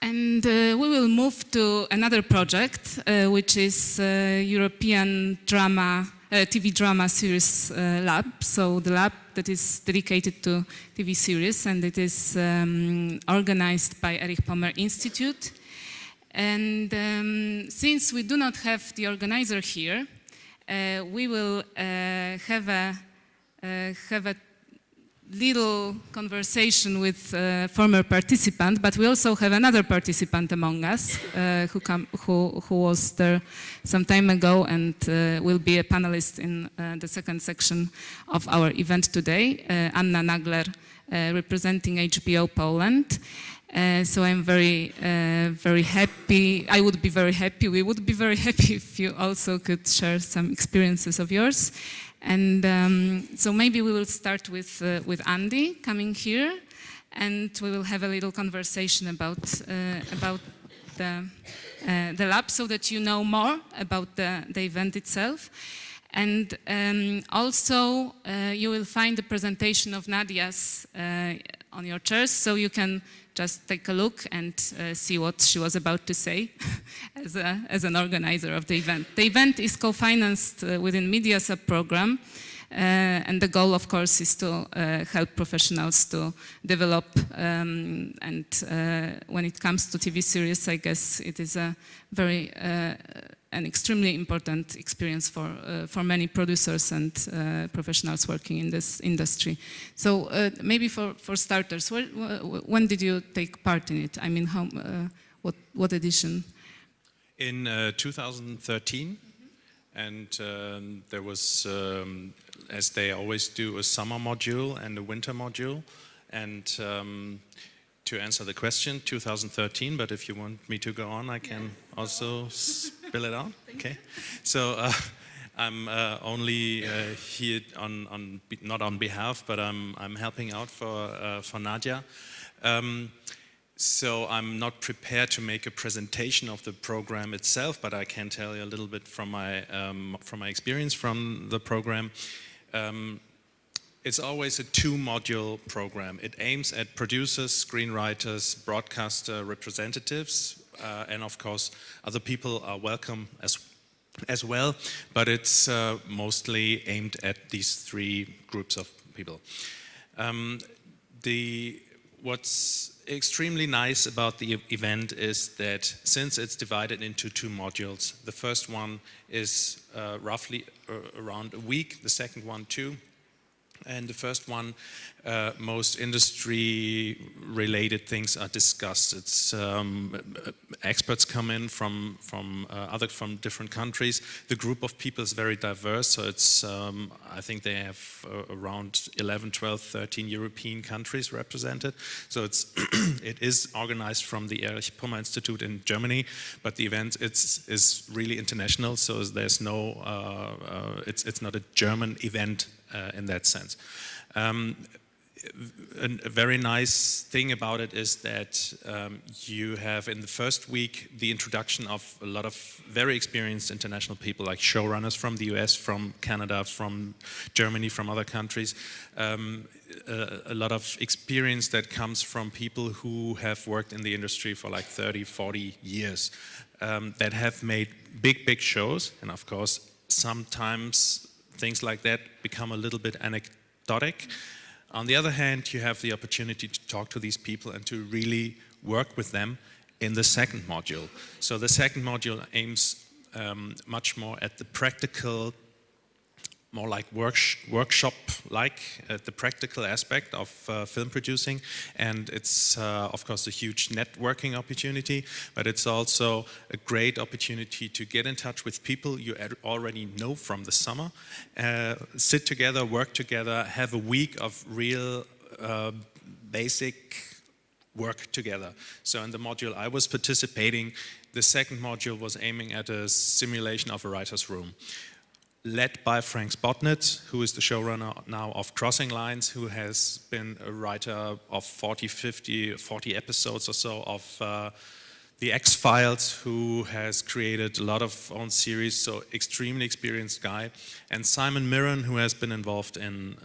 And we will move to another project, which is European drama, TV drama series lab. So the lab that is dedicated to TV series, and it is organized by Erich Pommer Institute. And since we do not have the organizer here, we will have a little conversation with former participant, but we also have another participant among us who was there some time ago and will be a panelist in the second section of our event today, Anna Nagler, representing HBO Poland. So I'm very happy. I would be very happy. We would be very happy if you also could share some experiences of yours. And so maybe we will start with Andi coming here, and we will have a little conversation about the lab, so that you know more about the event itself. And also you will find the presentation of Nadia's on your chairs, so you can just take a look and see what she was about to say as an organizer of the event. The event is co-financed within Media Sub-program, and the goal, of course, is to help professionals to develop, and when it comes to TV series, I guess it is a very an extremely important experience for many producers and professionals working in this industry. So maybe for starters, when did you take part in it? I mean, what edition? In 2013, and there was, as they always do, a summer module and a winter module. And to answer the question, 2013, but if you want me to go on, I can also spill it out. Okay. So I'm only here not on behalf, but I'm helping out for Nadia. So I'm not prepared to make a presentation of the program itself, but I can tell you a little bit from my experience from the program. It's always a two-module program. It aims at producers, screenwriters, broadcaster representatives, and of course other people are welcome as well, but it's mostly aimed at these three groups of people. What's extremely nice about the event is that since it's divided into two modules, the first one is roughly around a week, the second one too. And the first one, most industry-related things are discussed. It's experts come in from different countries. The group of people is very diverse, so it's I think they have around 11, 12, 13 European countries represented. So it is organized from the Erich Pommer Institute in Germany, but the event is really international. So there's no it's not a German event. In that sense. A very nice thing about it is that you have in the first week the introduction of a lot of very experienced international people, like showrunners from the US, from Canada, from Germany, from other countries. A lot of experience that comes from people who have worked in the industry for like 30, 40 years, that have made big shows, and of course sometimes things like that become a little bit anecdotic. On the other hand, you have the opportunity to talk to these people and to really work with them in the second module. So the second module aims much more at the practical, more like workshop-like, the practical aspect of film producing. And it's, of course, a huge networking opportunity, but it's also a great opportunity to get in touch with people you already know from the summer, sit together, work together, have a week of real basic work together. So in the module I was participating, the second module was aiming at a simulation of a writer's room, led by Frank Spotnitz, who is the showrunner now of Crossing Lines, who has been a writer of 40 episodes or so of The X-Files, who has created a lot of own series, so extremely experienced guy. And Simon Mirren, who has been involved in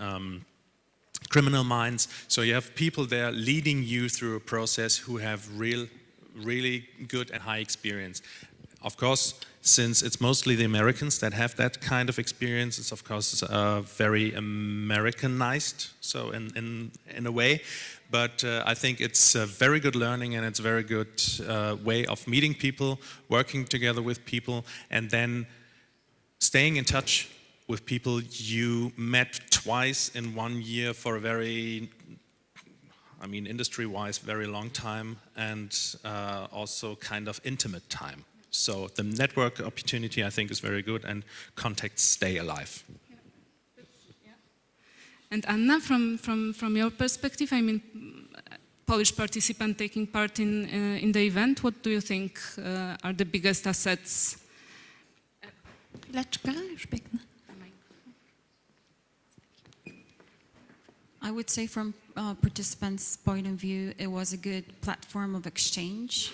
Criminal Minds. So you have people there leading you through a process who have real really good and high experience. Of course, since it's mostly the Americans that have that kind of experience, it's of course very Americanized, so in a way. But I think it's very good learning, and it's a very good way of meeting people, working together with people, and then staying in touch with people you met twice in 1 year for a very, I mean, industry-wise, very long time, and also kind of intimate time. So the network opportunity, I think, is very good, and contacts stay alive. And Anna, from your perspective, I mean, Polish participant taking part in the event, what do you think are the biggest assets? I would say from participants' point of view, it was a good platform of exchange.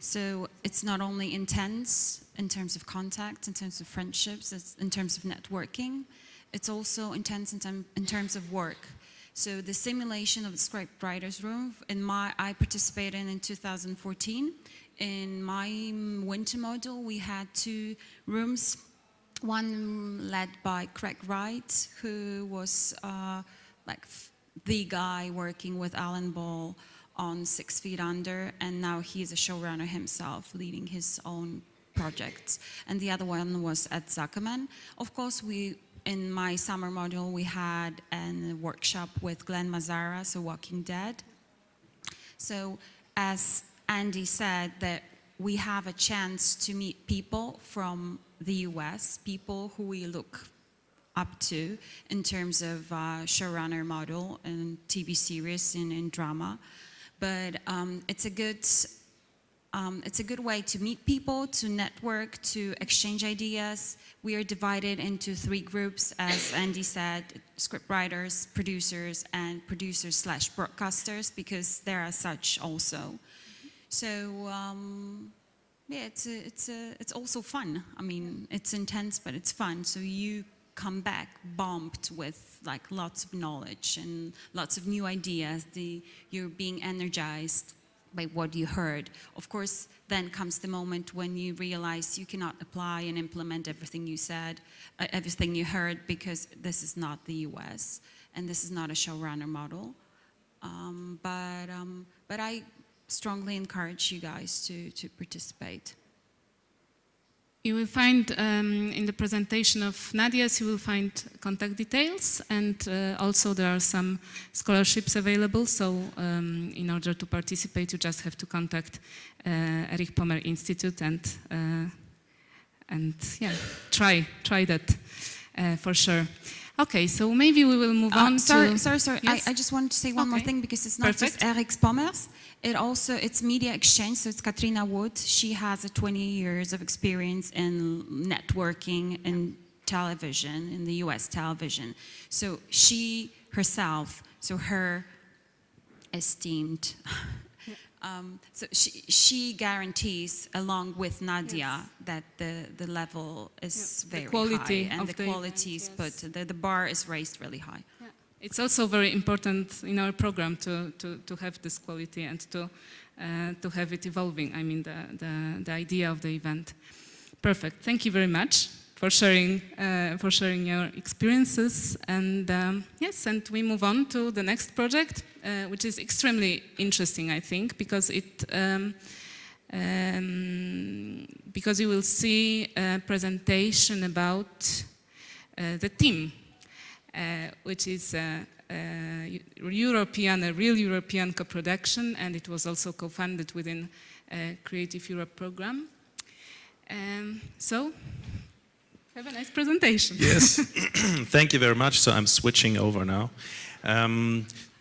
So it's not only intense in terms of contact, in terms of friendships, it's in terms of networking, it's also intense in terms of work. So the simulation of the script writer's room, I participated in 2014. In my winter module, we had 2 rooms, one led by Craig Wright, who was like the guy working with Alan Ball on 6 Feet Under, and now he's a showrunner himself, leading his own projects. And the other one was Ed Zuckerman. Of course, in my summer module, we had a workshop with Glenn Mazzara, so Walking Dead. So as Andy said, that we have a chance to meet people from the US, people who we look up to in terms of showrunner model and TV series and in drama. But it's a good way to meet people, to network, to exchange ideas. We are divided into 3 groups, as Andy said, scriptwriters, producers, and producers/broadcasters, because there are such also. So yeah, it's also fun. I mean, it's intense, but it's fun. So you come back bombed with like lots of knowledge and lots of new ideas. You're being energized by what you heard. Of course, then comes the moment when you realize you cannot apply and implement everything you said, everything you heard, because this is not the US and this is not a showrunner model. But I strongly encourage you guys to participate. You will find in the presentation of Nadia's, you will find contact details, and also there are some scholarships available. So in order to participate, you just have to contact Erich Pommer Institute and yeah, try that for sure. Okay, so maybe we will move on. Sorry. Yes? I just wanted to say one more thing, because it's not just Erich Pommers. It's media exchange, so it's Katrina Wood. She has 20 years of experience in networking in television, in the US television. So she herself, so her esteemed, so she guarantees, along with Nadia, that the level is very high, and the quality is put, the bar is raised really high. Yeah. It's also very important in our program to have this quality and to have it evolving. I mean, the idea of the event. Perfect. Thank you very much for sharing your experiences. And yes, and we move on to the next project, which is extremely interesting, I think, because because you will see a presentation about the team. Which is a real European co-production, and it was also co-funded within a Creative Europe program. So, have a nice presentation. Yes, thank you very much. So I'm switching over now.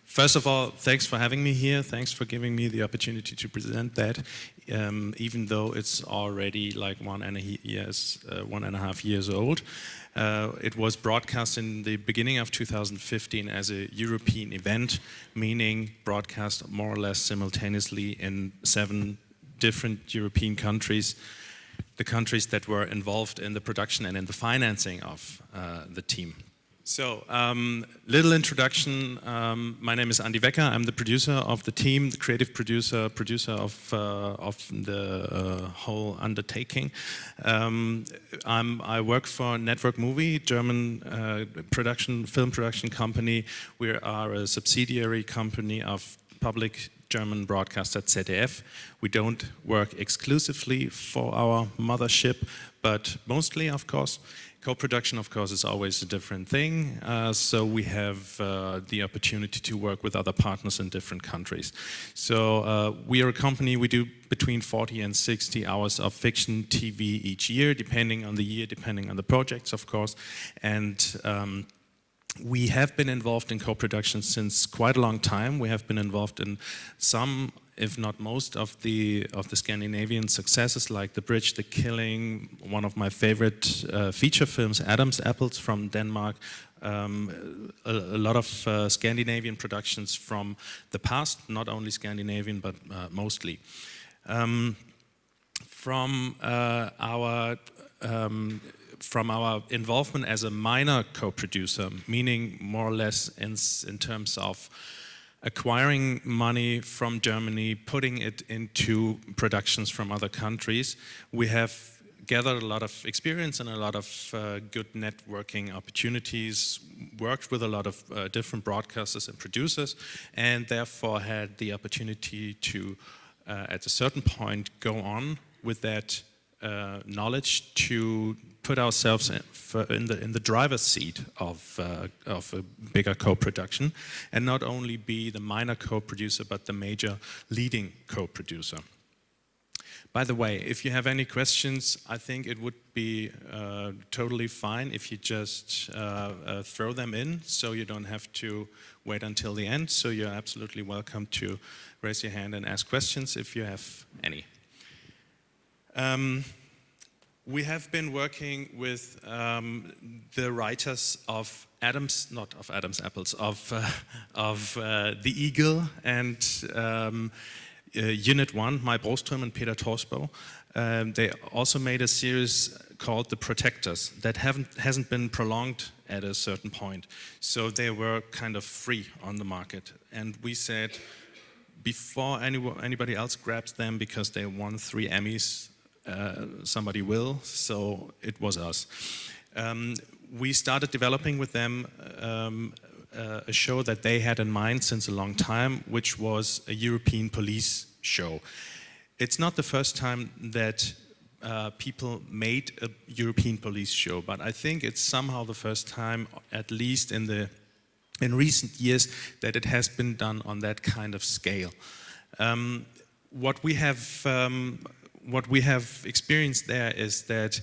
First of all, thanks for having me here. Thanks for giving me the opportunity to present that, even though it's already like 1.5 years old. It was broadcast in the beginning of 2015 as a European event, meaning broadcast more or less simultaneously in 7 different European countries, the countries that were involved in the production and in the financing of the team. So, little introduction. My name is Andi Wecker. I'm the producer of the team, the creative producer of the whole undertaking. I work for Network Movie, German film production company. We are a subsidiary company of public German broadcaster ZDF. We don't work exclusively for our mothership, but mostly, of course. Co-production, of course, is always a different thing. So we have the opportunity to work with other partners in different countries. So we are a company, we do between 40 and 60 hours of fiction TV each year, depending on the year, depending on the projects, of course. And we have been involved in co-production since quite a long time. We have been involved in some, if not most, of the Scandinavian successes, like The Bridge, The Killing, one of my favorite feature films, Adam's Apples from Denmark, a lot of Scandinavian productions from the past, not only Scandinavian, but mostly. From our involvement as a minor co-producer, meaning more or less in terms of acquiring money from Germany, putting it into productions from other countries, we have gathered a lot of experience and a lot of good networking opportunities, worked with a lot of different broadcasters and producers, and therefore had the opportunity to, at a certain point, go on with that knowledge to put ourselves in the driver's seat of a bigger co-production, and not only be the minor co-producer, but the major leading co-producer. By the way, if you have any questions, I think it would be totally fine if you just throw them in, so you don't have to wait until the end. So you're absolutely welcome to raise your hand and ask questions if you have any. We have been working with the writers of not of Adam's Apples, of The Eagle and Unit 1, Mai Broström and Peter Torsbo. They also made a series called The Protectors that hasn't been prolonged at a certain point. So they were kind of free on the market. And we said, before anybody else grabs them, because they won 3 Emmys, somebody will, so it was us. We started developing with them a show that they had in mind since a long time, which was a European police show. It's not the first time that people made a European police show, but I think it's somehow the first time, at least in recent years, that it has been done on that kind of scale. What we have experienced there is that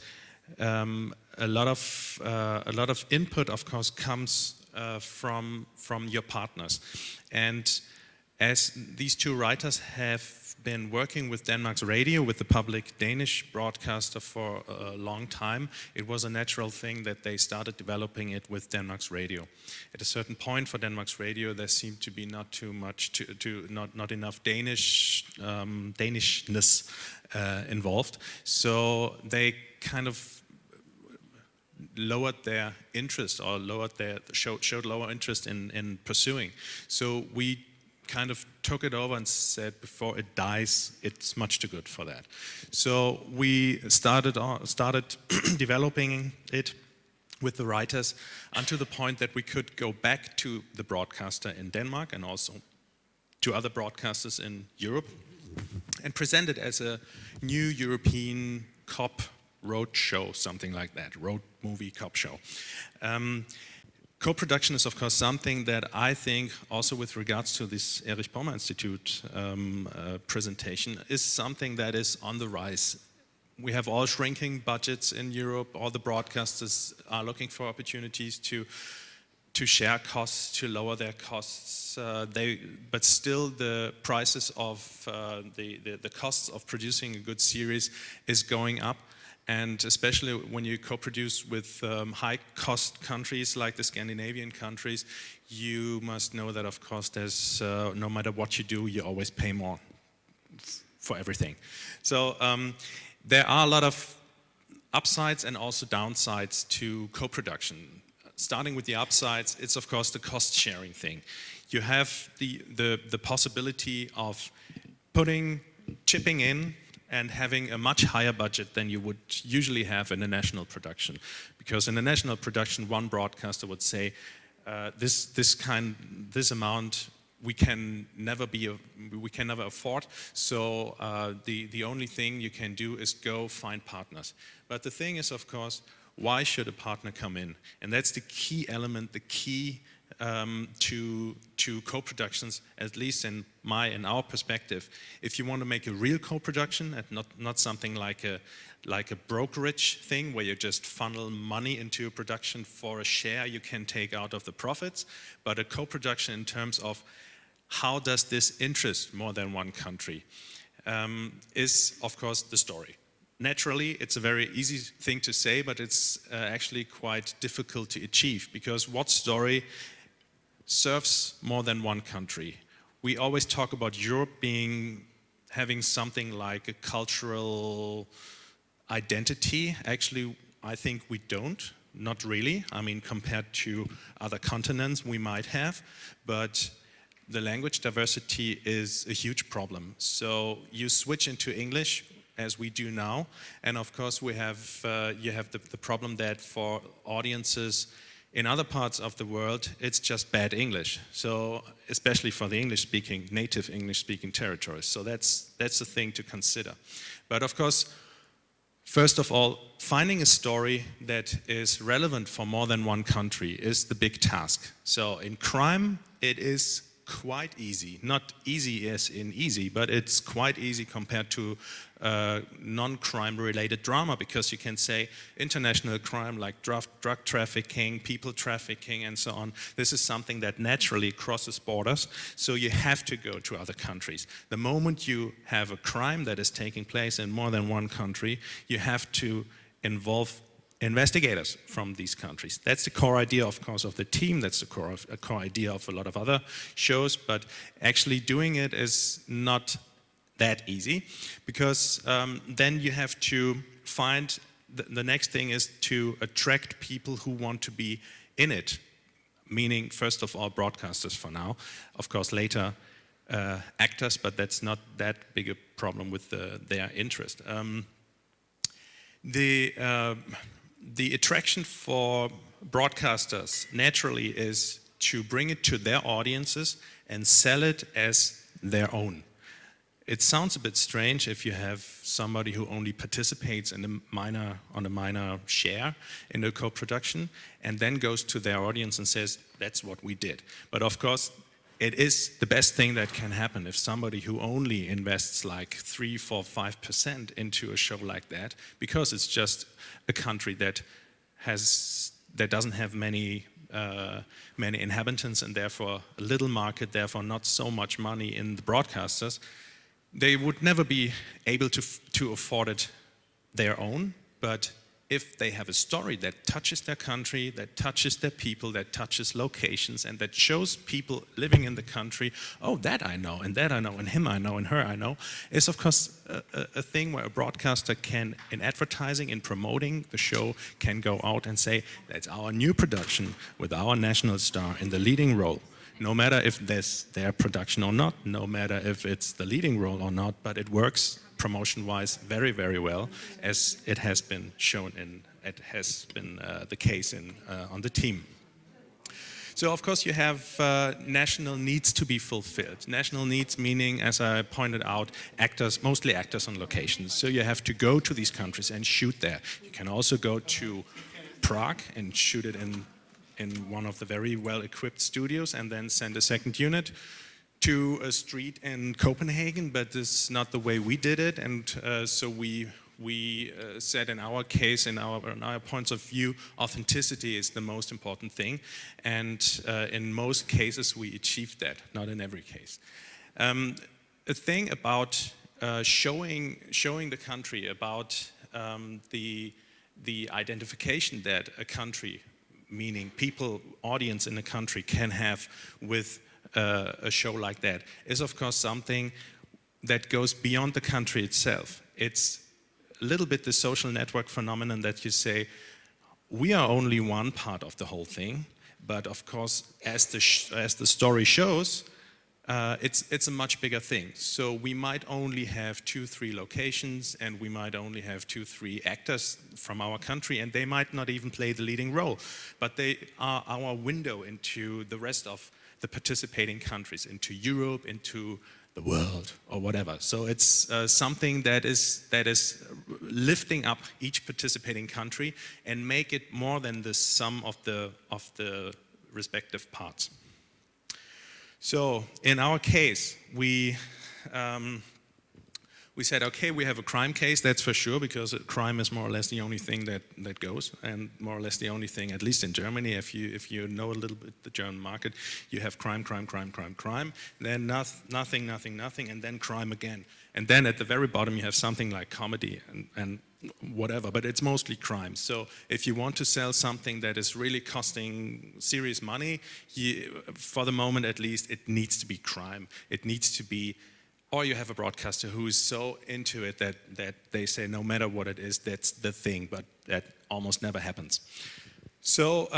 a lot of input, of course, comes from your partners. And as these 2 writers have been working with Denmark's radio, with the public Danish broadcaster for a long time, it was a natural thing that they started developing it with Denmark's radio. At a certain point for Denmark's radio, there seemed to be not too much, not enough Danishness involved. So they kind of lowered their interest, or showed lower interest in pursuing. So we kind of took it over and said, before it dies, it's much too good for that. So we started developing it with the writers until the point that we could go back to the broadcaster in Denmark and also to other broadcasters in Europe and present it as a new European cop road show, something like that, road movie cop show. Co-production is, of course, something that I think, also with regards to this Erich Pommer Institute presentation, is something that is on the rise. We have all shrinking budgets in Europe. All the broadcasters are looking for opportunities to share costs, to lower their costs. But still, the prices of the costs of producing a good series is going up. And especially when you co-produce with high-cost countries like the Scandinavian countries, you must know that, of course, there's no matter what you do, you always pay more for everything. So there are a lot of upsides and also downsides to co-production. starting with the upsides, it's of course the cost sharing thing. You have the possibility of chipping in and having a much higher budget than you would usually have in a national production. Because in a national production, one broadcaster would say, this amount we can never afford. So the only thing you can do is go find partners. But the thing is, of course, why should a partner come in? And that's the key element, the key to co-productions, at least in our perspective. If you want to make a real co-production and not something like a brokerage thing where you just funnel money into a production for a share you can take out of the profits, but a co-production in terms of how does this interest more than one country, is of course the story. Naturally, it's a very easy thing to say, but it's actually quite difficult to achieve, because what story serves more than one country? We always talk about Europe having something like a cultural identity. Actually, I think we don't, not really. I mean, compared to other continents, we might have, but the language diversity is a huge problem. So you switch into English, as we do now, and of course you have the problem that for audiences in other parts of the world, it's just bad English. So especially for the native English-speaking territories. So that's a thing to consider. But of course, first of all, finding a story that is relevant for more than one country is the big task. So in crime, it is quite easy. Not easy as in easy, but it's quite easy compared to non-crime related drama, because you can say international crime like drug trafficking, people trafficking and so on. This is something that naturally crosses borders, so you have to go to other countries. The moment you have a crime that is taking place in more than one country, you have to involve investigators from these countries. That's the core idea, of course, of the team. That's the core idea of a lot of other shows, but actually doing it is not that easy, because then you have to find, the next thing is to attract people who want to be in it, meaning first of all broadcasters for now, of course later actors, but that's not that big a problem with their interest. The attraction for broadcasters naturally is to bring it to their audiences and sell it as their own. It sounds a bit strange if you have somebody who only participates on a minor share in a co-production and then goes to their audience and says, that's what we did. But of course, it is the best thing that can happen if somebody who only invests like 3, 4, 5% into a show like that, because it's just a country that doesn't have many inhabitants and therefore a little market, therefore not so much money in the broadcasters, they would never be able to afford it their own. But if they have a story that touches their country, that touches their people, that touches locations, and that shows people living in the country, oh, that I know, and him I know, and her I know, is of course a thing where a broadcaster can, in advertising, in promoting the show, can go out and say, that's our new production with our national star in the leading role. No matter if that's their production or not, no matter if it's the leading role or not, but it works promotion-wise very, very well, as it has been shown it has been the case on the team. So of course you have national needs to be fulfilled. National needs meaning, as I pointed out, actors, mostly actors on locations. So you have to go to these countries and shoot there. You can also go to Prague and shoot it in one of the very well-equipped studios and then send a second unit to a street in Copenhagen, but this is not the way we did it, and so we said in our case, in our points of view, authenticity is the most important thing, and in most cases we achieved that, not in every case. A thing about showing the country, about the identification that a country, meaning people, audience in a country can have with a show like that, is of course something that goes beyond the country itself. It's a little bit the social network phenomenon that you say, we are only one part of the whole thing, but of course, as the story shows, it's a much bigger thing. So we might only have 2-3 locations, and we might only have 2-3 actors from our country, and they might not even play the leading role, but they are our window into the rest of the participating countries, into Europe, into the world, or whatever. So it's something that is lifting up each participating country and make it more than the sum of the respective parts. So in our case, we said, okay, we have a crime case, that's for sure, because crime is more or less the only thing that goes, and more or less the only thing, at least in Germany, if you know a little bit the German market, you have crime, then nothing, and then crime again. And then at the very bottom you have something like comedy and whatever, but it's mostly crime. So if you want to sell something that is really costing serious money, for the moment at least, it needs to be crime. It needs to be, or you have a broadcaster who is so into it that they say no matter what it is, that's the thing, but that almost never happens. So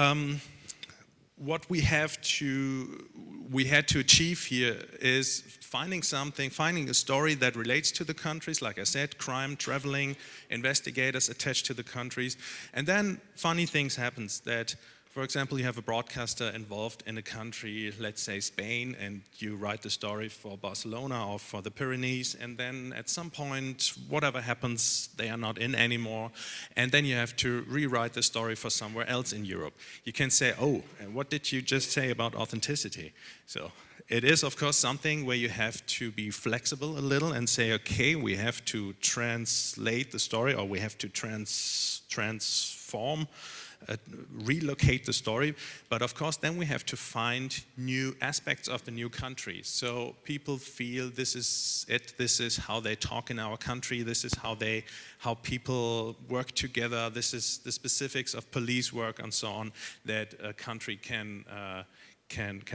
what we had to achieve here is finding a story that relates to the countries, like I said, crime, traveling, investigators attached to the countries. And then funny things happen that, for example, you have a broadcaster involved in a country, let's say Spain, and you write the story for Barcelona or for the Pyrenees, and then at some point, whatever happens, they are not in anymore, and then you have to rewrite the story for somewhere else in Europe. You can say, oh, and what did you just say about authenticity? So it is, of course, something where you have to be flexible a little and say, okay, we have to translate the story, or we have to transform, relocate the story, but of course then we have to find new aspects of the new country. So people feel this is it, this is how they talk in our country, this is how people work together, this is the specifics of police work and so on that a country can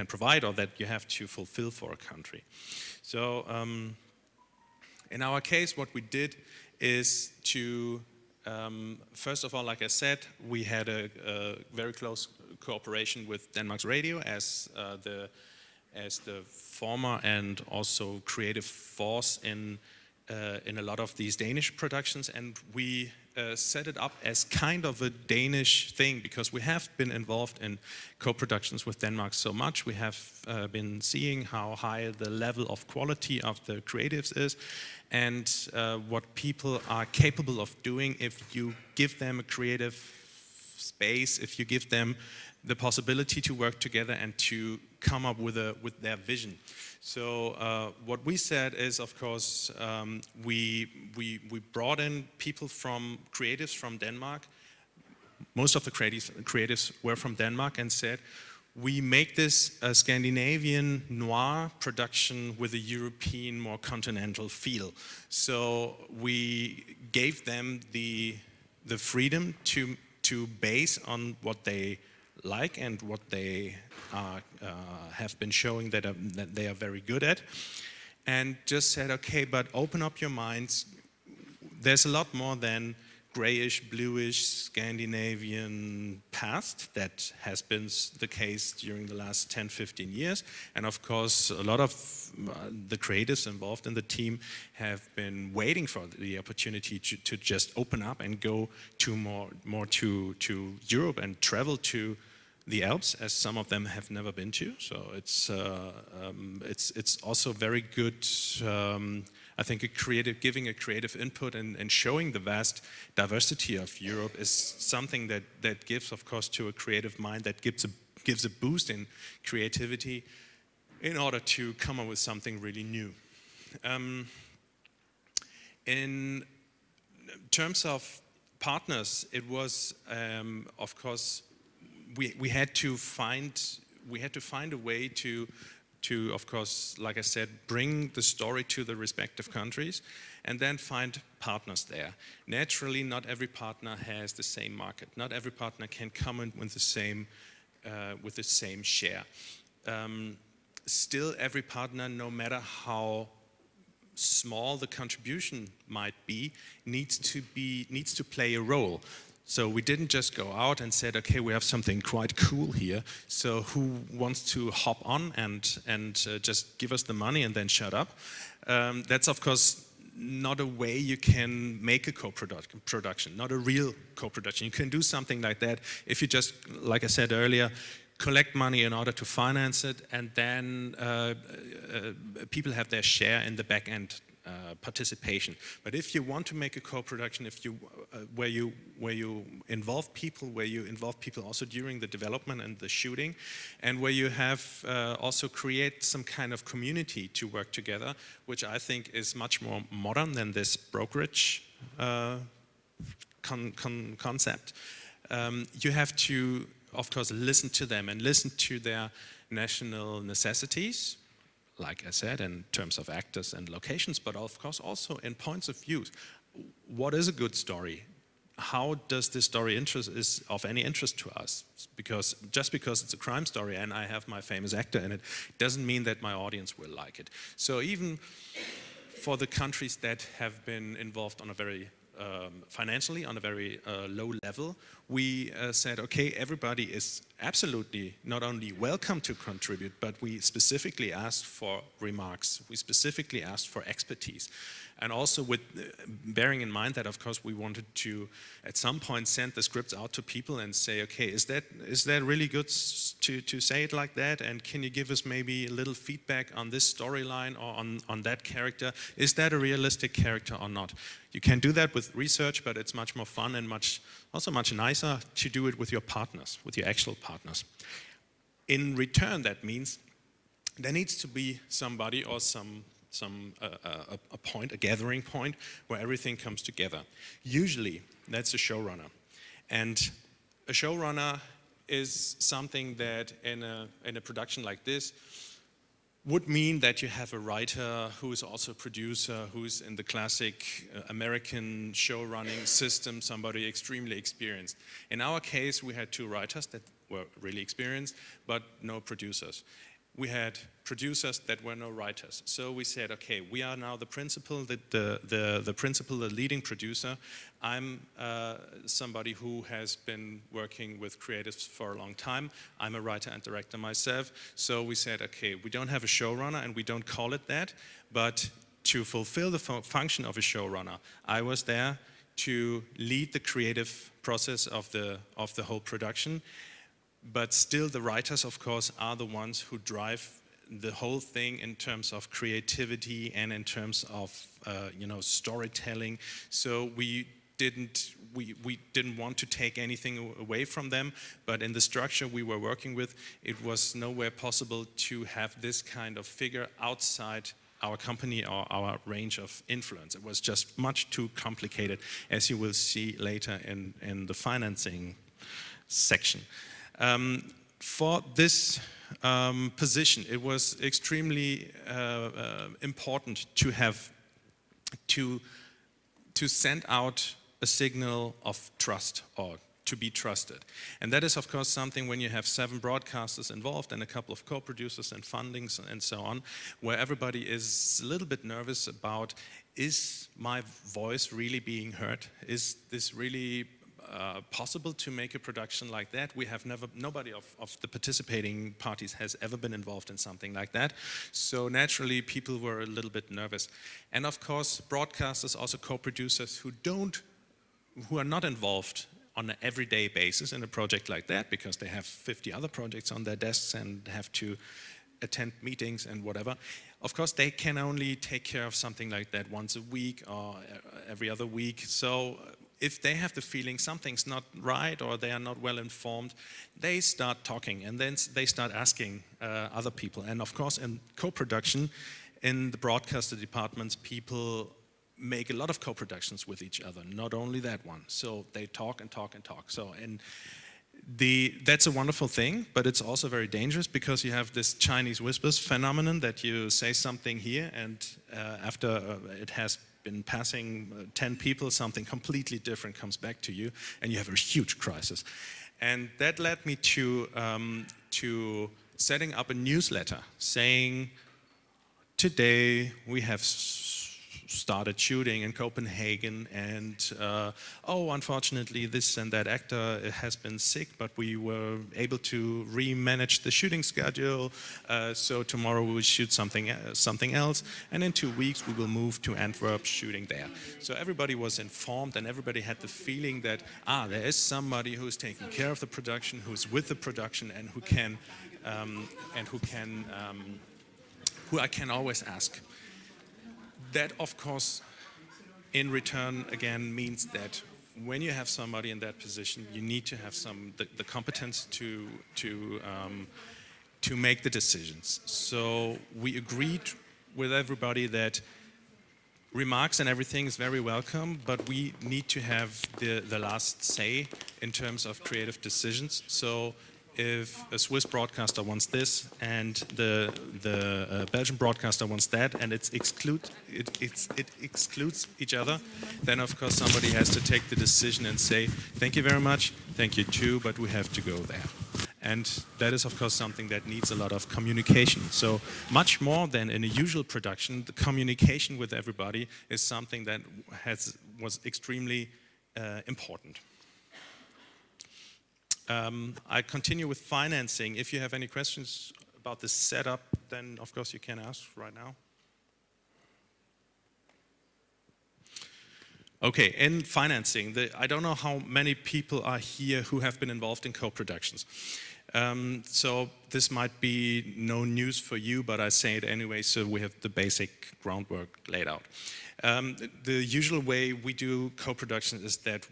provide, or that you have to fulfill for a country. So in our case, what we did is to first of all, like I said, we had a very close cooperation with Denmark's radio as the former and also creative force in a lot of these Danish productions, and we set it up as kind of a Danish thing because we have been involved in co-productions with Denmark so much. We have been seeing how high the level of quality of the creatives is, and what people are capable of doing if you give them a creative space, if you give them the possibility to work together and to come up with their vision. So what we said is, of course, we brought in people creatives from Denmark. Most of the creatives were from Denmark, and said, we make this a Scandinavian noir production with a European, more continental feel. So we gave them the freedom to base on what they like and what they have been showing that they are very good at, and just said, okay, but open up your minds. There's a lot more than grayish, bluish, Scandinavian past that has been the case during the last 10, 15 years. And of course, a lot of the creatives involved in the team have been waiting for the opportunity to just open up and go to more to Europe and travel to the Alps, as some of them have never been to. So it's also very good. I think giving a creative input and showing the vast diversity of Europe is something that gives, of course, to a creative mind, that gives a boost in creativity in order to come up with something really new. In terms of partners, it was, of course, we had to find a way to, of course, like I said, bring the story to the respective countries and then find partners there. Naturally, not every partner has the same market. Not every partner can come in with the same share. Still, every partner, no matter how small the contribution might be, needs to play a role. So we didn't just go out and said, okay, we have something quite cool here, so who wants to hop on and just give us the money and then shut up? That's of course not a way you can make a co-production, not a real co-production. You can do something like that if you just, like I said earlier, collect money in order to finance it, and then people have their share in the back end participation. But if you want to make a co-production, if you where you involve people also during the development and the shooting, and where you have also create some kind of community to work together, which I think is much more modern than this brokerage concept. You have to, of course, listen to them and listen to their national necessities, like I said, in terms of actors and locations, but of course also in points of view. What is a good story? How does this story is of any interest to us? Because just because it's a crime story and I have my famous actor in it, doesn't mean that my audience will like it. So even for the countries that have been involved on a very financially on a very low level, we said, okay, everybody is absolutely not only welcome to contribute, but we specifically asked for remarks. We specifically asked for expertise. And also with bearing in mind that, of course, we wanted to, at some point, send the scripts out to people and say, okay, is that really good to say it like that? And can you give us maybe a little feedback on this storyline or on that character? Is that a realistic character or not? You can do that with research, but it's much more fun and also much nicer to do it with your partners, with your actual partners. In return, that means there needs to be somebody or a point, a gathering point, where everything comes together. Usually, that's a showrunner. And a showrunner is something that in a production like this would mean that you have a writer who is also a producer, who's in the classic American show running system, somebody extremely experienced. In our case, we had 2 writers that were really experienced, but no producers. We had producers that were no writers. So we said, okay, we are now the principal, the leading producer. I'm somebody who has been working with creatives for a long time. I'm a writer and director myself. So we said, okay, we don't have a showrunner and we don't call it that, but to fulfill the function of a showrunner, I was there to lead the creative process of the whole production. But still the writers, of course, are the ones who drive the whole thing in terms of creativity and in terms of storytelling. So we didn't want to take anything away from them, but in the structure we were working with, it was nowhere possible to have this kind of figure outside our company or our range of influence. It was just much too complicated, as you will see later in the financing section. For this position, it was extremely important to have to send out a signal of trust or to be trusted. And that is, of course, something when you have 7 broadcasters involved and a couple of co-producers and fundings and so on, where everybody is a little bit nervous about, is my voice really being heard? Is this really possible to make a production like that? We have nobody of the participating parties has ever been involved in something like that. So naturally, people were a little bit nervous. And of course, broadcasters, also co-producers who are not involved on an everyday basis in a project like that, because they have 50 other projects on their desks and have to attend meetings and whatever. Of course, they can only take care of something like that once a week or every other week. So if they have the feeling something's not right or they are not well informed, they start talking and then they start asking other people. And of course, in co-production, in the broadcaster departments, people make a lot of co-productions with each other, not only that one. So they talk and talk and talk. So that's a wonderful thing, but it's also very dangerous because you have this Chinese whispers phenomenon that you say something here and after it has been passing 10 people, something completely different comes back to you and you have a huge crisis. And that led me to setting up a newsletter saying, today we have started shooting in Copenhagen, and oh, unfortunately this and that actor has been sick, but we were able to remanage the shooting schedule, so tomorrow we will shoot something else, and in 2 weeks we will move to Antwerp shooting there. So everybody was informed, and everybody had the feeling that there is somebody who's taking care of the production, who's with the production, and who I can always ask. That, of course, in return, again, means that when you have somebody in that position, you need to have the competence to make the decisions. So we agreed with everybody that remarks and everything is very welcome, but we need to have the last say in terms of creative decisions. So if a Swiss broadcaster wants this and the Belgian broadcaster wants that, and it excludes each other, then of course somebody has to take the decision and say, thank you very much, thank you too, but we have to go there. And that is of course something that needs a lot of communication. So much more than in a usual production, the communication with everybody is something that was extremely important. I continue with financing. If you have any questions about the setup, then of course you can ask right now. Okay, in financing, I don't know how many people are here who have been involved in co-productions. So this might be no news for you, but I say it anyway, so we have the basic groundwork laid out. The usual way we do co-production is that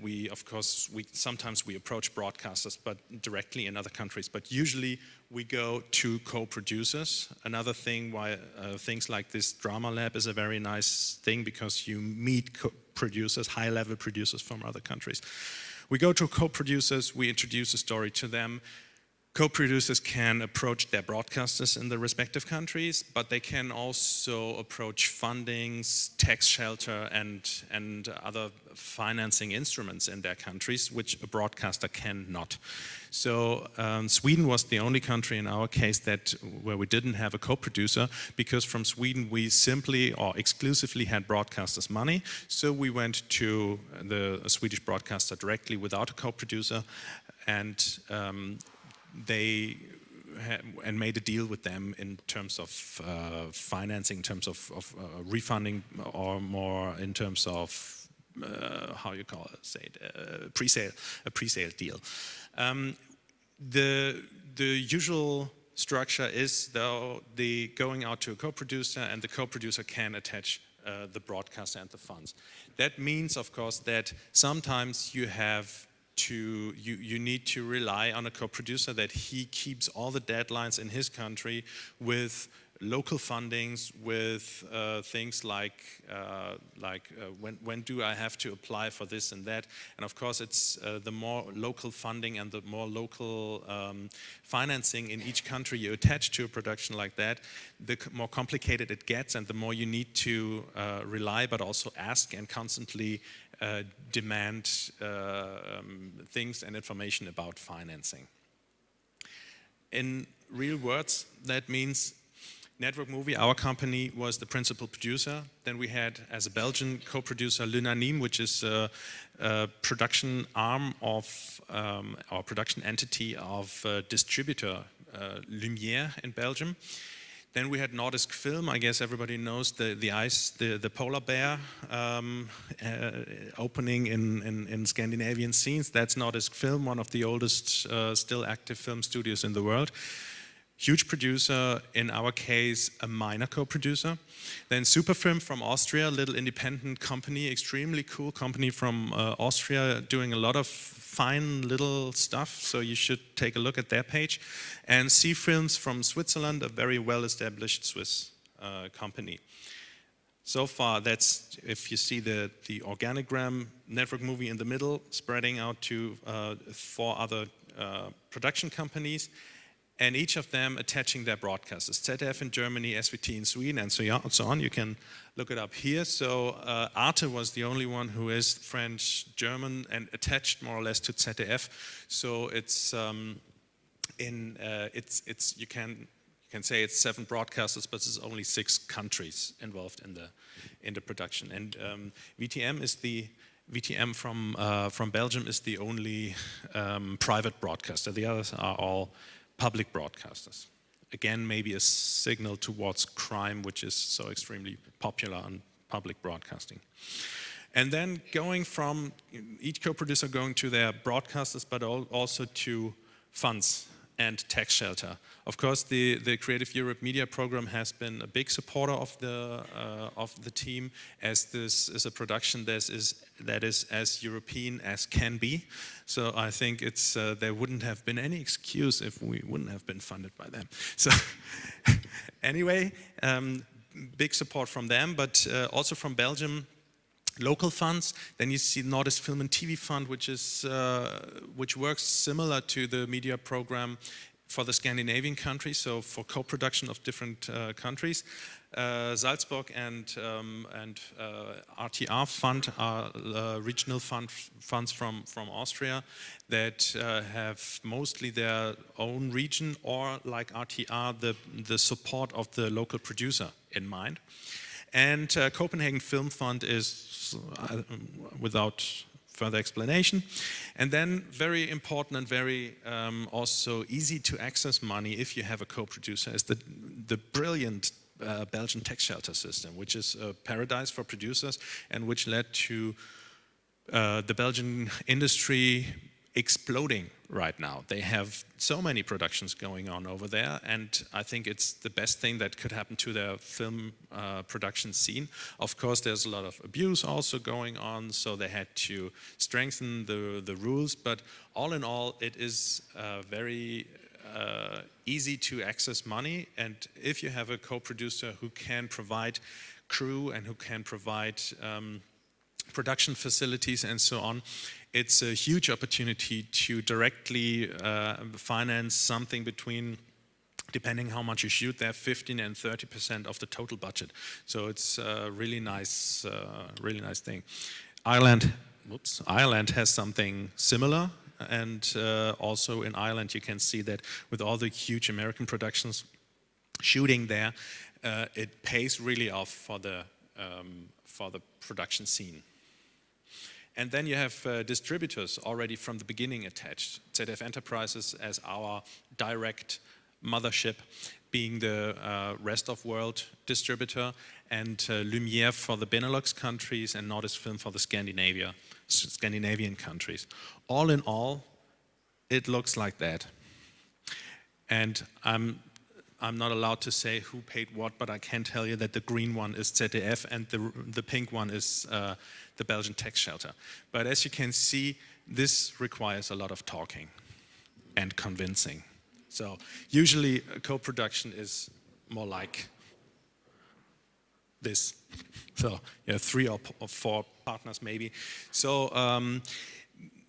sometimes we approach broadcasters, but directly in other countries. But usually we go to co-producers. Another thing why things like this drama lab is a very nice thing, because you meet producers, high-level producers from other countries. We go to co-producers, we introduce a story to them. Co-producers can approach their broadcasters in the respective countries, but they can also approach fundings, tax shelter, and other financing instruments in their countries, which a broadcaster cannot. So Sweden was the only country in our case where we didn't have a co-producer, because from Sweden we simply or exclusively had broadcasters' money. So we went to the Swedish broadcaster directly without a co-producer, and they made a deal with them in terms of financing, in terms of refunding, or more in terms of how you call it, say it, a pre-sale deal. The usual structure is, though, the going out to a co-producer, and the co-producer can attach the broadcaster and the funds. That means, of course, that sometimes you need to rely on a co-producer, that he keeps all the deadlines in his country with local fundings, with things like when do I have to apply for this and that. And of course it's the more local funding and the more local financing in each country you attach to a production like that, the more complicated it gets, and the more you need to rely but also ask and constantly demand things and information about financing. In real words, that means Network Movie, our company, was the principal producer. Then we had, as a Belgian co-producer, L'Unanime, which is a production arm of, our production entity of distributor Lumière in Belgium. Then we had Nordisk Film. I guess everybody knows the polar bear opening in Scandinavian scenes. That's Nordisk Film, one of the oldest still active film studios in the world. Huge producer, in our case, a minor co-producer. Then Superfilm from Austria, little independent company, extremely cool company from Austria, doing a lot of fine little stuff, so you should take a look at their page. And C Films from Switzerland, a very well-established Swiss company. So far, that's, if you see the organogram, Network Movie in the middle, spreading out to 4 other production companies, and each of them attaching their broadcasters. ZDF in Germany, SVT in Sweden, and so on. You can look it up here. So Arte was the only one who is French, German, and attached more or less to ZDF. So it's you can can say it's 7 broadcasters, but there's only 6 countries involved in the production. And VTM from Belgium is the only private broadcaster. The others are all public broadcasters. Again, maybe a signal towards crime, which is so extremely popular on public broadcasting. And then going from each co-producer going to their broadcasters, but also to funds and tax shelter. Of course, the Creative Europe Media Program has been a big supporter of the team, as this is a production that is as European as can be. So I think there wouldn't have been any excuse if we wouldn't have been funded by them. So anyway, big support from them, but also from Belgium. Local funds. Then you see Nordisk Film and TV Fund, which works similar to the media program for the Scandinavian countries, so for co-production of different countries. Salzburg and RTR Fund are regional funds from Austria that have mostly their own region, or like RTR, the support of the local producer in mind. And Copenhagen Film Fund is without further explanation. And then very important and very also easy to access money if you have a co-producer is the brilliant Belgian tax shelter system, which is a paradise for producers and which led to the Belgian industry exploding right now. They have so many productions going on over there, and I think it's the best thing that could happen to their film production scene. Of course, there's a lot of abuse also going on, so they had to strengthen the rules, but all in all, it is very easy to access money, and if you have a co-producer who can provide crew and who can provide production facilities and so on, it's a huge opportunity to directly finance something between, depending how much you shoot there, 15% and 30% of the total budget. So it's a really nice thing. Ireland has something similar, and also in Ireland you can see that with all the huge American productions shooting there, it pays really off for the production scene. And then you have distributors already from the beginning attached. ZDF Enterprises as our direct mothership, being the rest of world distributor, and Lumière for the Benelux countries, and Nordisk Film for the Scandinavian countries. All in all, it looks like that. And I'm not allowed to say who paid what, but I can tell you that the green one is ZDF and the pink one is the Belgian tax shelter. But as you can see, this requires a lot of talking and convincing. So usually a co-production is more like this. So you have 3 or 4 partners maybe. So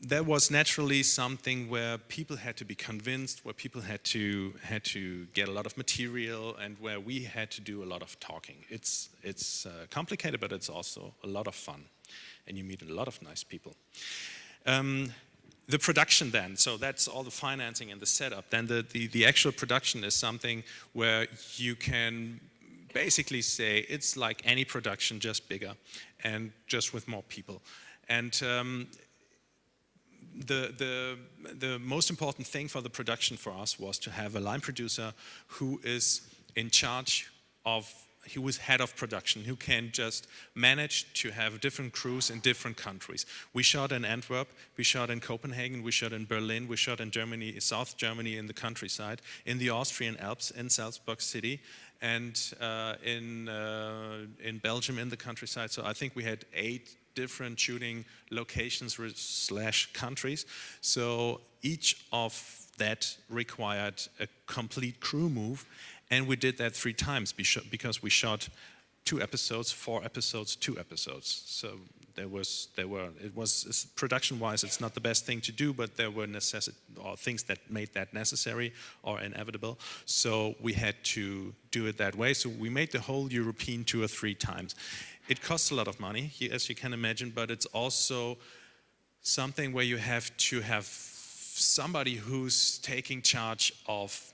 there was naturally something where people had to be convinced, where people had to get a lot of material, and where we had to do a lot of talking. It's complicated, but it's also a lot of fun, and you meet a lot of nice people. The production then, so that's all the financing and the setup. Then the actual production is something where you can basically say it's like any production, just bigger and just with more people. And the most important thing for the production for us was to have a line producer who is in charge of, who is head of production, who can just manage to have different crews in different countries. We shot in Antwerp, we shot in Copenhagen, we shot in Berlin, we shot in Germany, South Germany in the countryside, in the Austrian Alps, in Salzburg city, and in Belgium in the countryside. So I think we had 8 different shooting locations / countries. So each of that required a complete crew move, and we did that 3 times because we shot 2 episodes, 4 episodes, 2 episodes. So it was production-wise, it's not the best thing to do, but there were things that made that necessary or inevitable. So we had to do it that way. So we made the whole European tour 3 times. It costs a lot of money, as you can imagine, but it's also something where you have to have somebody who's taking charge of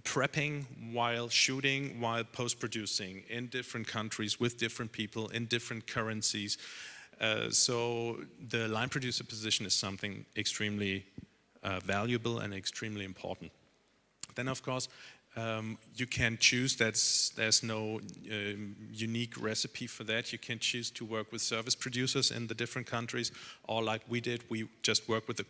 prepping while shooting, while post-producing in different countries with different people in different currencies. So the line producer position is something extremely valuable and extremely important. Then, of course, you can choose. There's no unique recipe for that. You can choose to work with service producers in the different countries, or like we did, we just worked with the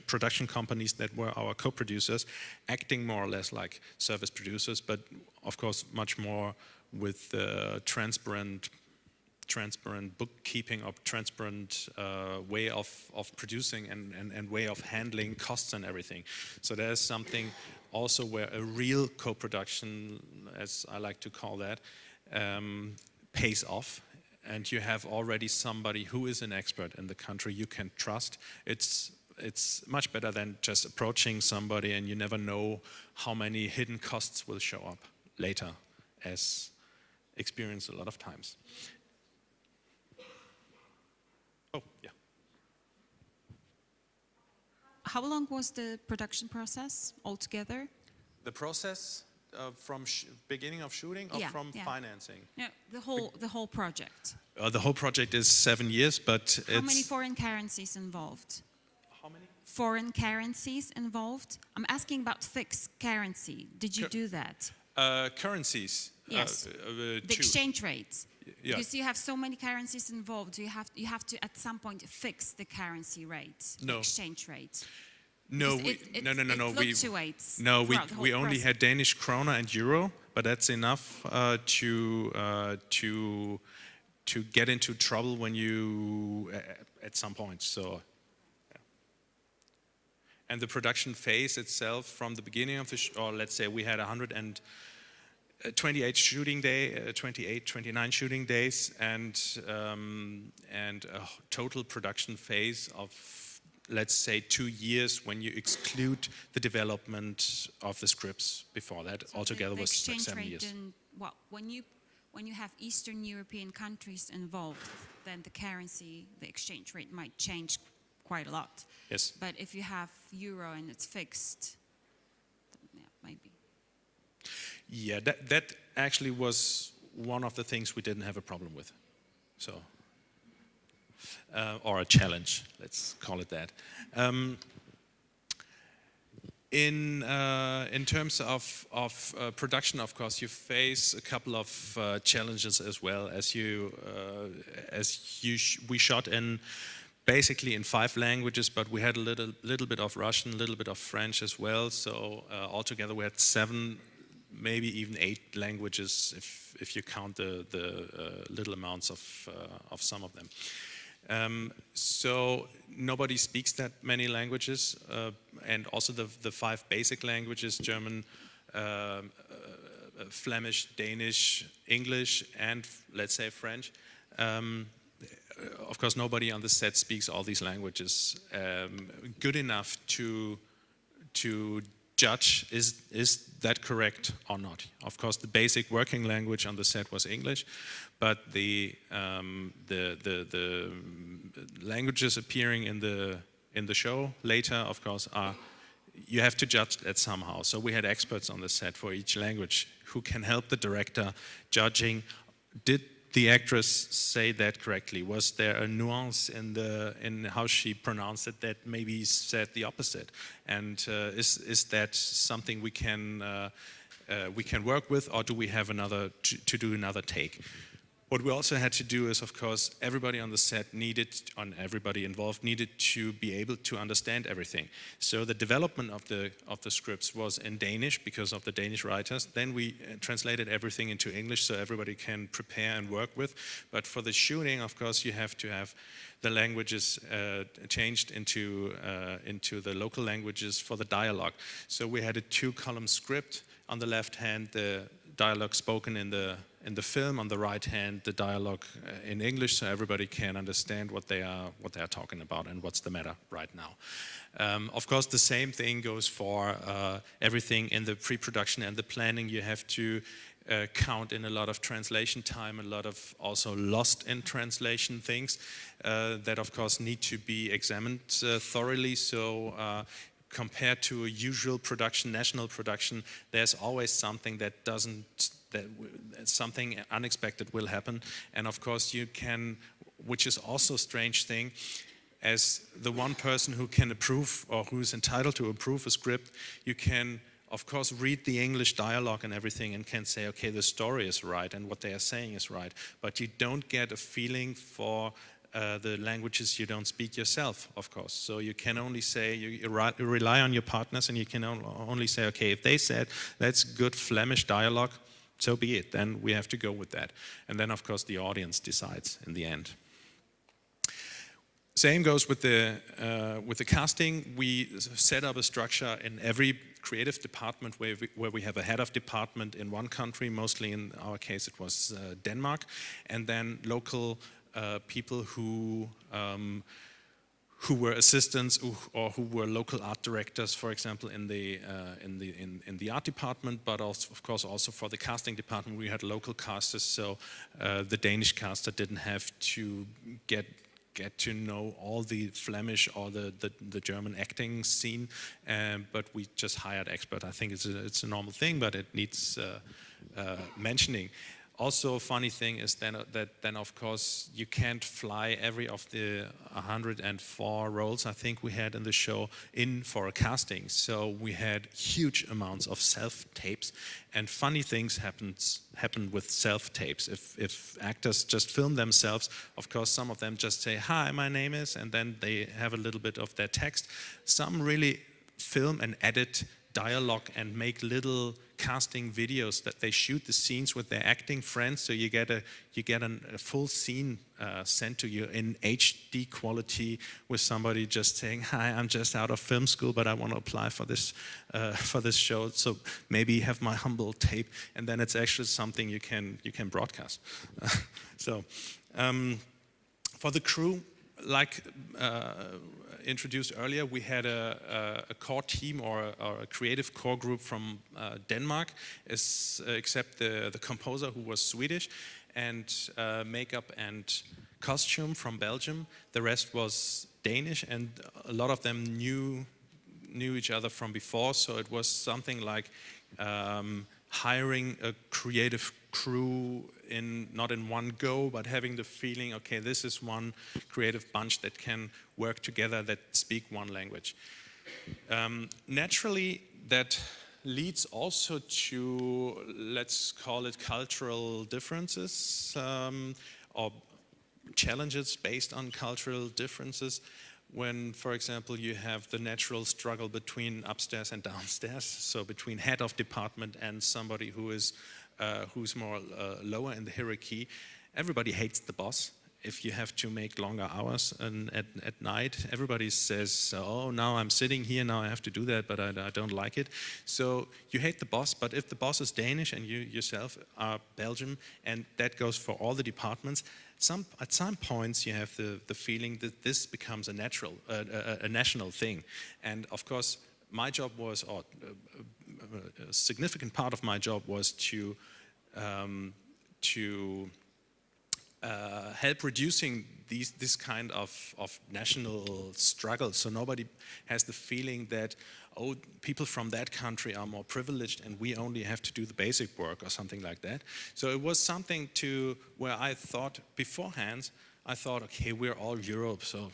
production companies that were our co-producers, acting more or less like service producers, but of course much more with transparent bookkeeping or transparent way of producing and way of handling costs and everything. So there's something also where a real co-production, as I like to call that, pays off, and you have already somebody who is an expert in the country you can trust. It's much better than just approaching somebody and you never know how many hidden costs will show up later, as experienced a lot of times. Oh, yeah. How long was the production process altogether? The process from beginning of shooting or from financing? No, the whole project. The whole project is 7 years, but How many foreign currencies involved? How many? Foreign currencies involved? I'm asking about fixed currency. Did you do that? Currencies. Yes. The exchange rates. Yeah. Because you have so many currencies involved, you have to at some point fix the currency rate, the exchange rate. No, It no. fluctuates. We only had Danish krone and euro, but that's enough to get into trouble when you at some point. So, yeah. And the production phase itself, from the beginning of the or let's say we had 128 shooting day, 29 shooting days, and a total production phase of, let's say, 2 years when you exclude the development of the scripts before that. So altogether was like 7 years. When you have Eastern European countries involved, then the currency, the exchange rate might change quite a lot. Yes. But if you have euro and it's fixed, yeah, maybe. Yeah, that actually was one of the things we didn't have a problem with. So, or a challenge, let's call it that. In terms of production, of course, you face a couple of challenges as well. We shot in basically in 5 languages, but we had a little bit of Russian, a little bit of French as well. So altogether, we had 7, maybe even 8 languages if you count the little amounts of some of them. So nobody speaks that many languages, and also the 5 basic languages: German, Flemish, Danish, English, and let's say French. Of course, nobody on the set speaks all these languages good enough to judge is that correct or not. Of course, the basic working language on the set was English, but the languages appearing in the show later, of course, you have to judge that somehow. So we had experts on the set for each language who can help the director judging. Did the actress say that correctly? Was there a nuance in how she pronounced it that maybe said the opposite? And is that something we can work with, or do we have to do another take? What we also had to do is, of course, everybody on the set everybody involved needed to be able to understand everything. So the development of the scripts was in Danish because of the Danish writers. Then we translated everything into English so everybody can prepare and work with. But for the shooting, of course, you have to have the languages changed into the local languages for the dialogue. So we had a 2-column script. On the left hand, the dialogue spoken in the film. On the right hand, the dialogue in English, so everybody can understand what they are talking about and what's the matter right now. Of course, the same thing goes for everything in the pre-production and the planning. You have to count in a lot of translation time, a lot of also lost in translation things that, of course, need to be examined thoroughly. So compared to a usual production, national production, there's always something something unexpected will happen. And of course you can, which is also a strange thing, as the one person who can approve or who is entitled to approve a script, you can of course read the English dialogue and everything and can say, okay, the story is right and what they are saying is right, but you don't get a feeling for the languages you don't speak yourself, of course. So you can only say, you rely on your partners, and you can only say, okay, if they said that's good Flemish dialogue, so be it, then we have to go with that. And then of course the audience decides in the end. Same goes with the casting. We set up a structure in every creative department where we have a head of department in one country, mostly in our case it was Denmark, and then local people who were assistants or who were local art directors, for example, in the art department, but also, of course, also for the casting department, we had local casters. So the Danish caster didn't have to get to know all the Flemish or the German acting scene, but we just hired experts. I think it's a normal thing, but it needs mentioning. Also, a funny thing is that then of course you can't fly every of the 104 roles I think we had in the show in for a casting. So we had huge amounts of self-tapes, and funny things happen with self-tapes. If actors just film themselves, of course some of them just say, "Hi, my name is," and then they have a little bit of their text. Some really film and edit dialogue and make little casting videos that they shoot the scenes with their acting friends, so you get a full scene sent to you in HD quality with somebody just saying, "Hi, I'm just out of film school, but I want to apply for this show, so maybe have my humble tape," and then it's actually something you can broadcast. So for the crew, like introduced earlier, we had a core team or a creative core group from Denmark, except the composer, who was Swedish, and makeup and costume from Belgium. The rest was Danish, and a lot of them knew each other from before, so it was something like hiring a creative crew not in one go, but having the feeling, okay, this is one creative bunch that can work together, that speak one language. Naturally, that leads also to, let's call it, cultural differences or challenges based on cultural differences. When, for example, you have the natural struggle between upstairs and downstairs, so between head of department and somebody who's more lower in the hierarchy. Everybody hates the boss. If you have to make longer hours at night, everybody says, "Oh, now I'm sitting here, now I have to do that, but I don't like it." So you hate the boss, but if the boss is Danish and you yourself are Belgian, and that goes for all the departments, at some points you have the feeling that this becomes a national thing. And of course, my job was, or a significant part of my job was to help reducing this kind of national struggle, so nobody has the feeling that, oh, people from that country are more privileged and we only have to do the basic work or something like that. So it was something where I thought beforehand, okay, we're all Europe, so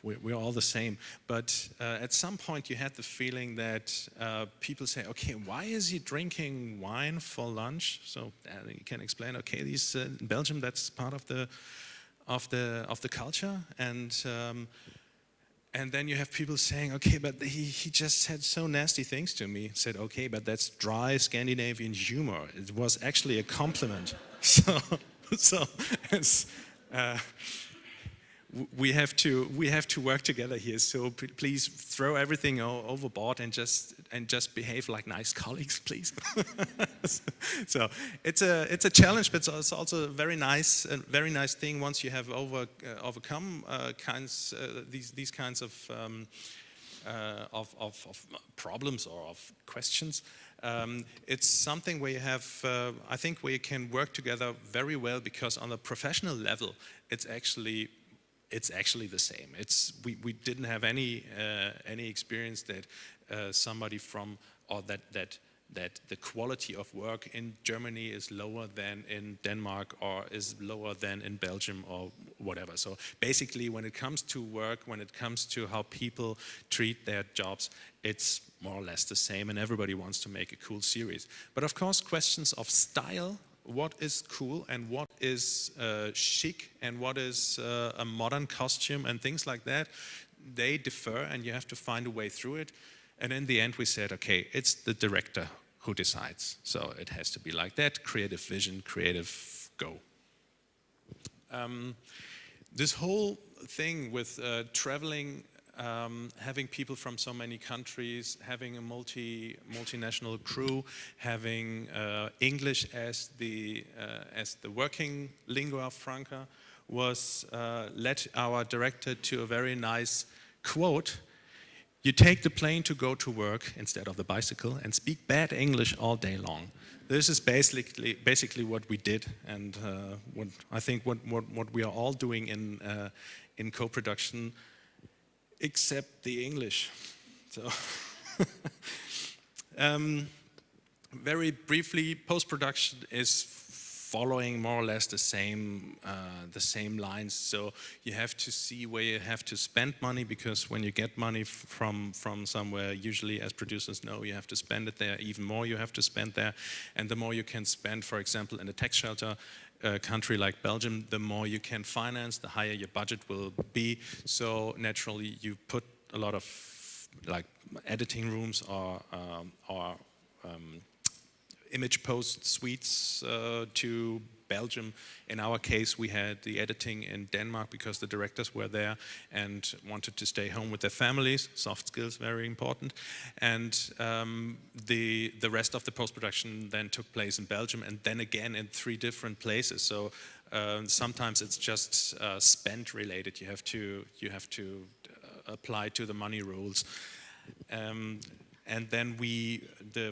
we're all the same. But at some point you had the feeling that people say, okay, why is he drinking wine for lunch? So you can explain, okay, in Belgium, that's part of the culture. And then you have people saying, okay, but he just said so nasty things to me. Said, okay, but that's dry Scandinavian humor. It was actually a compliment. So it's, we have to work together here. So please throw everything overboard and just behave like nice colleagues, please. So it's a challenge, but it's also a very nice thing once you have overcome these kinds of problems or of questions. It's something where you have, I think, where you can work together very well, because on a professional level, it's actually it's actually the same. We didn't have any experience that somebody from, or that the quality of work in Germany is lower than in Denmark or is lower than in Belgium or whatever. So basically, when it comes to work, when it comes to how people treat their jobs, it's more or less the same, and everybody wants to make a cool series. But of course, questions of style, what is cool and what is chic and what is a modern costume and things like that, they differ, and you have to find a way through it. And in the end we said, okay, it's the director who decides. So it has to be like that, creative vision, creative go. This whole thing with traveling, having people from so many countries, having a multinational crew, having English as the working lingua franca was led our director to a very nice quote. You take the plane to go to work instead of the bicycle and speak bad English all day long. This is basically what we did, and what I think what we are all doing in co-production, except the English. So, very briefly, post-production is following more or less the same lines. So you have to see where you have to spend money, because when you get money from somewhere, usually, as producers know, you have to spend it there. Even more you have to spend there, and the more you can spend, for example, in a tax shelter country like Belgium, the more you can finance, the higher your budget will be. So naturally, you put a lot of like editing rooms or image post suites to Belgium. In our case, we had the editing in Denmark because the directors were there and wanted to stay home with their families. Soft skills, very important. And the rest of the post-production then took place in Belgium, and then again in 3 different places. So sometimes it's just spend related. You have to apply to the money rules. And then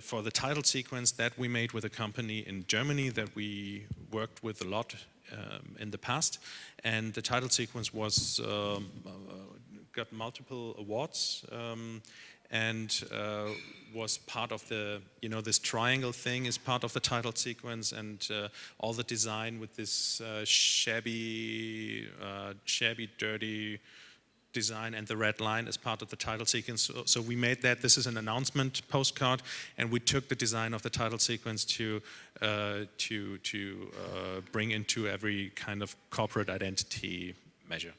for the title sequence that we made with a company in Germany that we worked with a lot in the past, and the title sequence was got multiple awards and was part of the, this triangle thing is part of the title sequence, and all the design with this shabby, dirty design and the red line is part of the title sequence. So we made that. This is an announcement postcard, and we took the design of the title sequence to bring into every kind of corporate identity measure.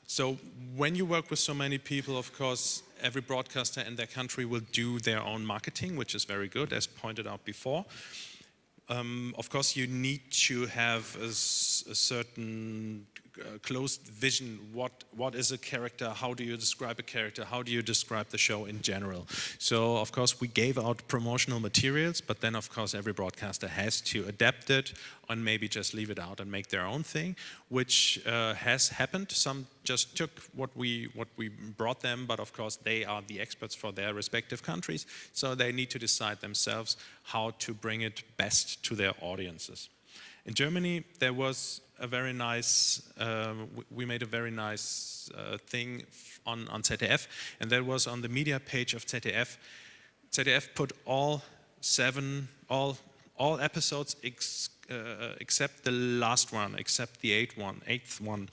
So when you work with so many people, of course, every broadcaster in their country will do their own marketing, which is very good, as pointed out before. Of course, you need to have a certain closed vision. What is a character? How do you describe a character? How do you describe the show in general? So, of course, we gave out promotional materials, but then, of course, every broadcaster has to adapt it and maybe just leave it out and make their own thing, which has happened. Some just took what we brought them, but of course they are the experts for their respective countries, so they need to decide themselves how to bring it best to their audiences. In Germany, there was a very nice, we made a very nice thing on ZDF, and that was on the media page of ZDF. ZDF put all episodes except the last one, except the eighth one,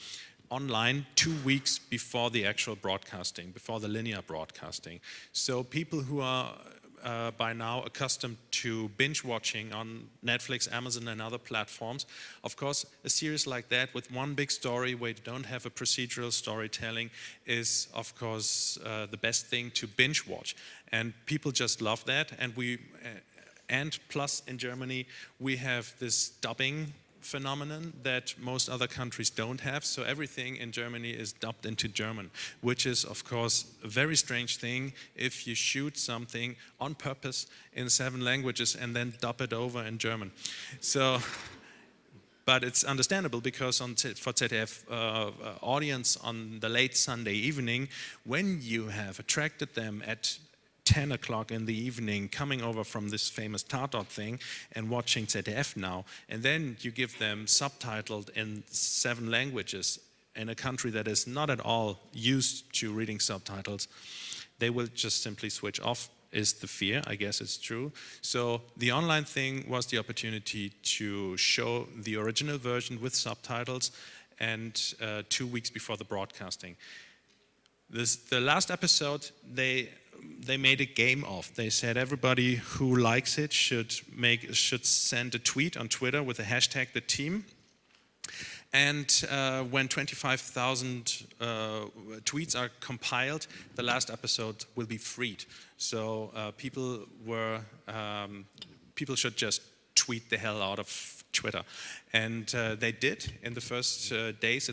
online 2 weeks before the actual broadcasting, before the linear broadcasting. So people who are by now accustomed to binge watching on Netflix, Amazon and other platforms, of course a series like that with one big story where you don't have a procedural storytelling is of course the best thing to binge watch, and people just love that. And plus in Germany we have this dubbing phenomenon that most other countries don't have, so everything in Germany is dubbed into German, which is of course a very strange thing if you shoot something on purpose in 7 languages and then dub it over in German. So, but it's understandable because for ZDF audience on the late Sunday evening, when you have attracted them at 10 o'clock in the evening coming over from this famous Tatort thing and watching ZDF Now, and then you give them subtitled in 7 languages in a country that is not at all used to reading subtitles, they will just simply switch off, is the fear. I guess it's true. So the online thing was the opportunity to show the original version with subtitles, and 2 weeks before the broadcasting. The last episode, they made a game of. They said everybody who likes it should send a tweet on Twitter with the hashtag the team. And when 25,000 tweets are compiled, the last episode will be freed. So people should just tweet the hell out of Twitter, and they did. In the first days,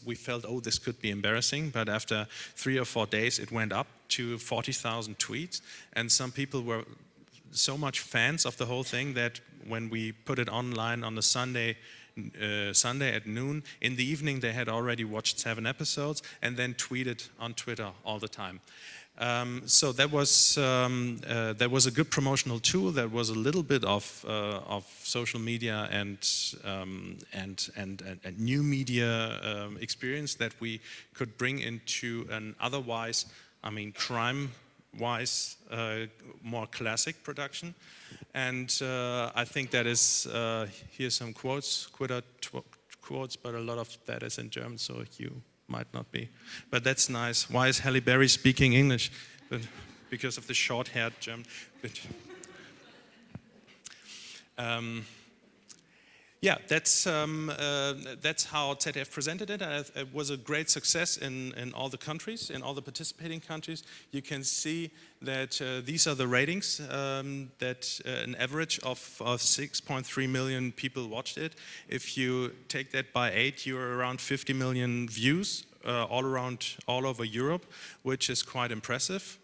we felt, oh, this could be embarrassing, but after 3 or 4 days, it went up to 40,000 tweets, and some people were so much fans of the whole thing that when we put it online on a Sunday at noon, in the evening they had already watched 7 episodes and then tweeted on Twitter all the time. So that was a good promotional tool. That was a little bit of social media and new media experience that we could bring into an otherwise, I mean, crime-wise, more classic production. And I think that is, here's some quotes, quotes, but a lot of that is in German, so you might not be. But that's nice. Why is Halle Berry speaking English? But because of the short-haired German. But, yeah, that's how ZDF presented it. It was a great success in all the countries, in all the participating countries. You can see that these are the ratings, that an average of 6.3 million people watched it. If you take that by 8, you're around 50 million views all over Europe, which is quite impressive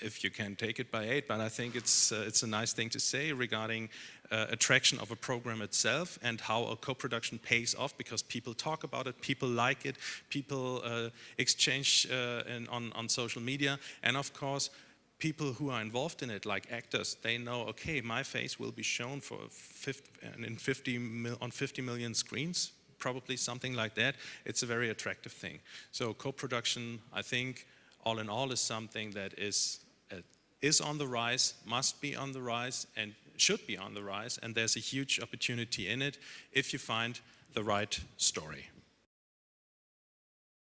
if you can take it by 8. But I think it's a nice thing to say regarding attraction of a program itself and how a co-production pays off, because people talk about it, people like it, people exchange on social media, and of course people who are involved in it, like actors, they know, okay, my face will be shown for 50 million screens, probably something like that. It's a very attractive thing. So co-production, I think, all in all, is something that is on the rise, must be on the rise, and should be on the rise, and there's a huge opportunity in it if you find the right story.